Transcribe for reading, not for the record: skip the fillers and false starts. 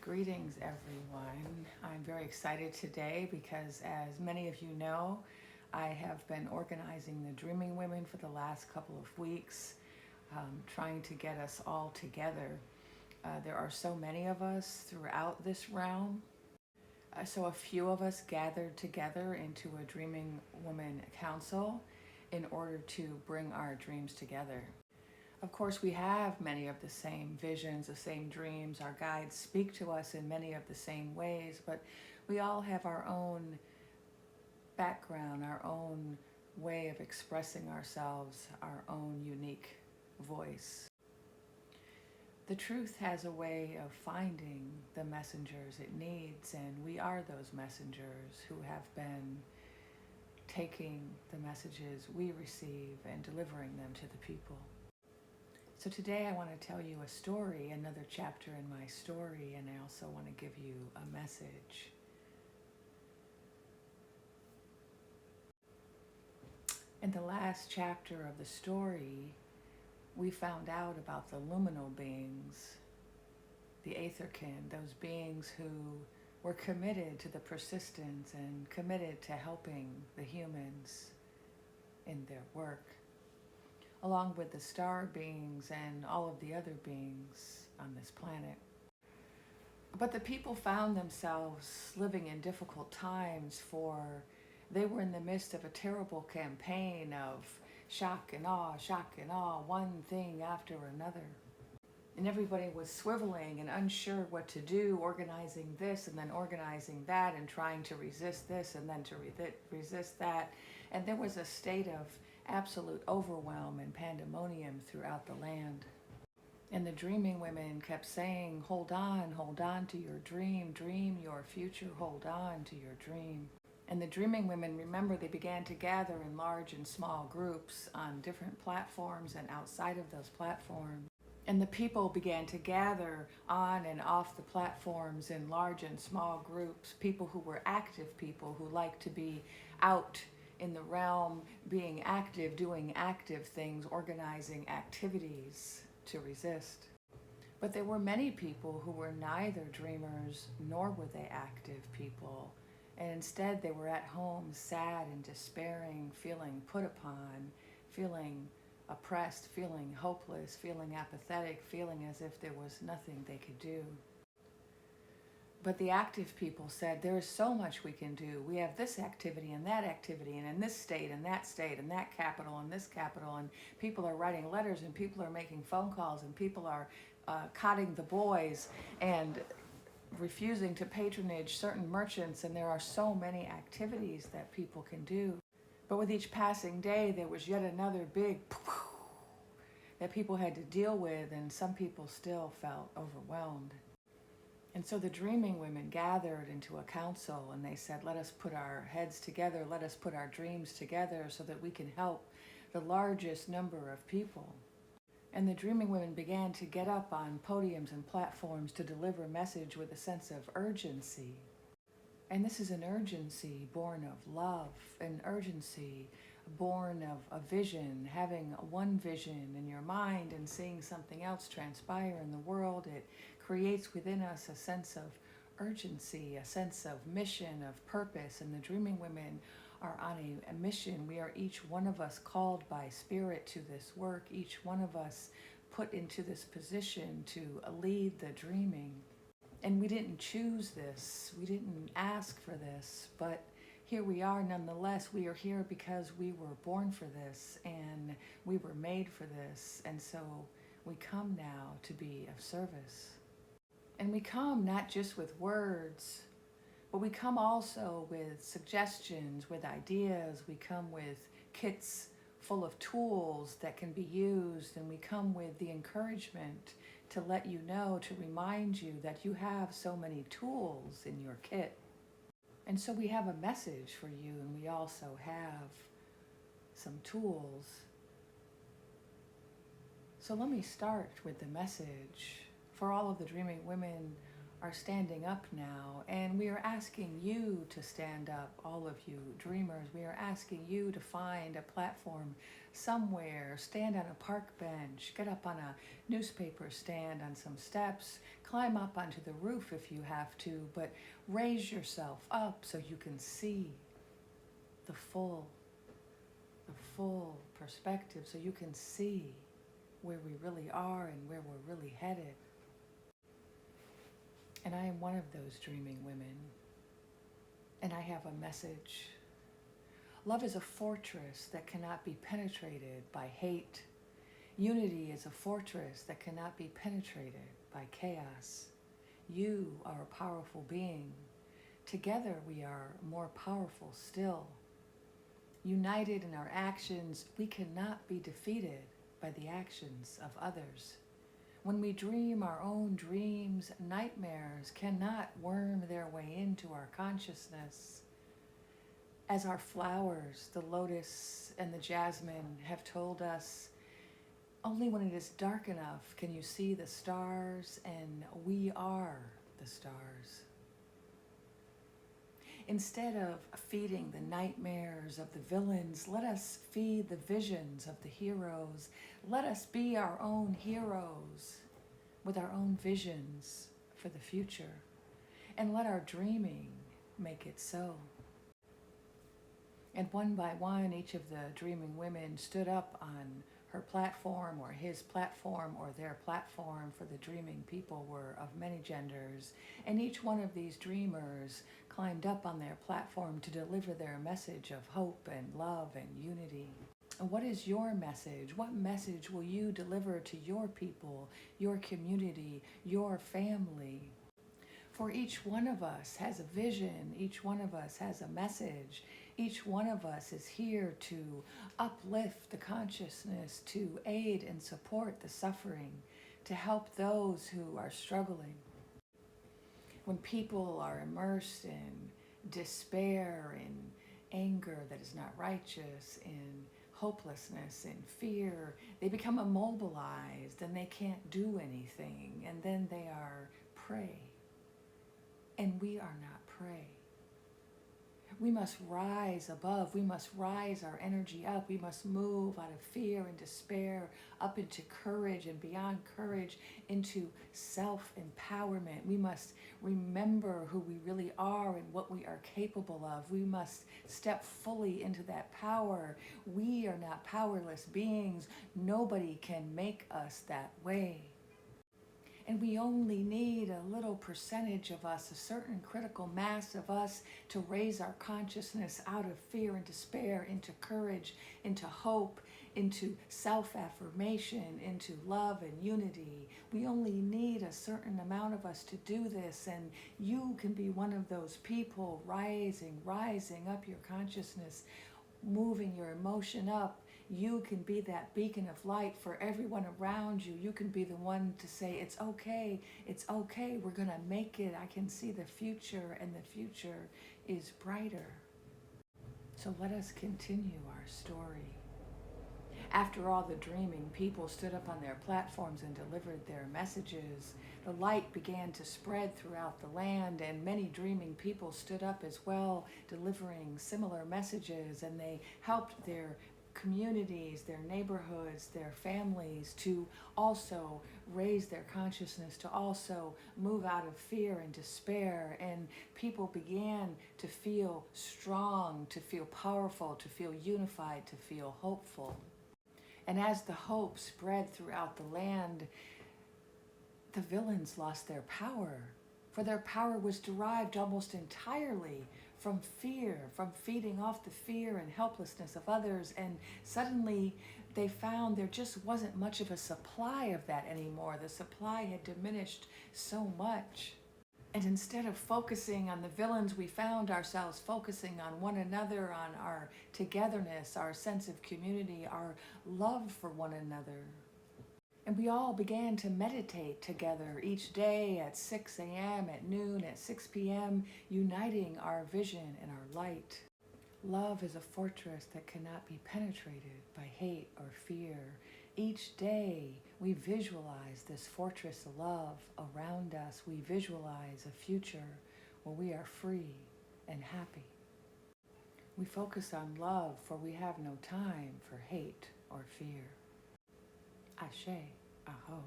Greetings, everyone. I'm very excited today because, as many of you know, I have been organizing the Dreaming Women for the last couple of weeks, trying to get us all together. There are so many of us throughout this realm. So a few of us gathered together into a Dreaming Woman Council in order to bring our dreams together. Of course, we have many of the same visions, the same dreams. Our guides speak to us in many of the same ways, but we all have our own background, our own way of expressing ourselves, our own unique voice. The truth has a way of finding the messengers it needs, and we are those messengers who have been taking the messages we receive and delivering them to the people. So today I want to tell you a story, another chapter in my story, and I also want to give you a message. In the last chapter of the story, we found out about the luminal beings, the Aetherkin, those beings who were committed to the persistence and committed to helping the humans in their work, along with the star beings and all of the other beings on this planet. But the people found themselves living in difficult times, for they were in the midst of a terrible campaign of shock and awe, one thing after another. And everybody was swiveling and unsure what to do, organizing this and then organizing that and trying to resist this and then to resist that. And there was a state of absolute overwhelm and pandemonium throughout the land. And the Dreaming Women kept saying, hold on to your dream, dream your future, hold on to your dream. And the Dreaming Women, remember, they began to gather in large and small groups on different platforms and outside of those platforms. And the people began to gather on and off the platforms in large and small groups, people who were active people who liked to be out in the realm, being active, doing active things, organizing activities to resist. But there were many people who were neither dreamers nor were they active people. And instead they were at home, sad and despairing, feeling put upon, feeling oppressed, feeling hopeless, feeling apathetic, feeling as if there was nothing they could do. But the active people said, there is so much we can do. We have this activity and that activity, and in this state and that capital and this capital, and people are writing letters and people are making phone calls and people are codding the boys and refusing to patronage certain merchants, and there are so many activities that people can do. But with each passing day, there was yet another big that people had to deal with, and some people still felt overwhelmed. And so the Dreaming Women gathered into a council and they said, let us put our heads together, let us put our dreams together so that we can help the largest number of people. And the Dreaming Women began to get up on podiums and platforms to deliver a message with a sense of urgency. And this is an urgency born of love, an urgency born of a vision, having one vision in your mind and seeing something else transpire in the world. It creates within us a sense of urgency, a sense of mission, of purpose. And the Dreaming Women are on a mission. We are each one of us called by spirit to this work, each one of us put into this position to lead the dreaming. And we didn't choose this, we didn't ask for this, but here we are nonetheless. We are here because we were born for this and we were made for this. And so we come now to be of service. And we come not just with words, but we come also with suggestions, with ideas. We come with kits full of tools that can be used, and we come with the encouragement to let you know, to remind you that you have so many tools in your kit. And so we have a message for you, and we also have some tools. So let me start with the message. For all of the Dreaming Women are standing up now, and we are asking you to stand up, all of you dreamers. We are asking you to find a platform somewhere, stand on a park bench, get up on a newspaper stand on some steps, Climb up onto the roof if you have to, but raise yourself up so you can see the full perspective, so you can see where we really are and where we're really headed. And I am one of those dreaming women. And I have a message. Love is a fortress that cannot be penetrated by hate. Unity is a fortress that cannot be penetrated by chaos. You are a powerful being. Together we are more powerful still. United in our actions, we cannot be defeated by the actions of others. When we dream our own dreams, nightmares cannot worm their way into our consciousness. As our flowers, the lotus and the jasmine, have told us, only when it is dark enough can you see the stars, and we are the stars. Instead of feeding the nightmares of the villains, let us feed the visions of the heroes. Let us be our own heroes with our own visions for the future. And let our dreaming make it so. And one by one, each of the dreaming women stood up on her platform or his platform or their platform, for the dreaming people were of many genders, and each one of these dreamers climbed up on their platform to deliver their message of hope and love and unity. And what is your message? What message will you deliver to your people, your community, your family? For each one of us has a vision, each one of us has a message, each one of us is here to uplift the consciousness, to aid and support the suffering, to help those who are struggling. When people are immersed in despair, in anger that is not righteous, in hopelessness, in fear, they become immobilized and they can't do anything, and then they are prey. And we are not prey. We must rise above. We must rise our energy up. We must move out of fear and despair up into courage, and beyond courage into self-empowerment. We must remember who we really are and what we are capable of. We must step fully into that power. We are not powerless beings. Nobody can make us that way. And we only need a little percentage of us, a certain critical mass of us, to raise our consciousness out of fear and despair into courage, into hope, into self-affirmation, into love and unity. We only need a certain amount of us to do this, and you can be one of those people rising up your consciousness, moving your emotion up. You can be that beacon of light for everyone around you. You can be the one to say, it's okay, we're gonna make it. I can see the future, and the future is brighter. So let us continue our story. After all the dreaming, people stood up on their platforms and delivered their messages. The light began to spread throughout the land, and many dreaming people stood up as well, delivering similar messages, and they helped their communities, their neighborhoods, their families to also raise their consciousness, to also move out of fear and despair. And people began to feel strong, to feel powerful, to feel unified, to feel hopeful. And as the hope spread throughout the land, the villains lost their power, for their power was derived almost entirely from fear, from feeding off the fear and helplessness of others. And suddenly they found there just wasn't much of a supply of that anymore. The supply had diminished so much. And instead of focusing on the villains, we found ourselves focusing on one another, on our togetherness, our sense of community, our love for one another. And we all began to meditate together each day at 6 a.m., at noon, at 6 p.m., uniting our vision and our light. Love is a fortress that cannot be penetrated by hate or fear. Each day we visualize this fortress of love around us. We visualize a future where we are free and happy. We focus on love, for we have no time for hate or fear. Ashe, aho.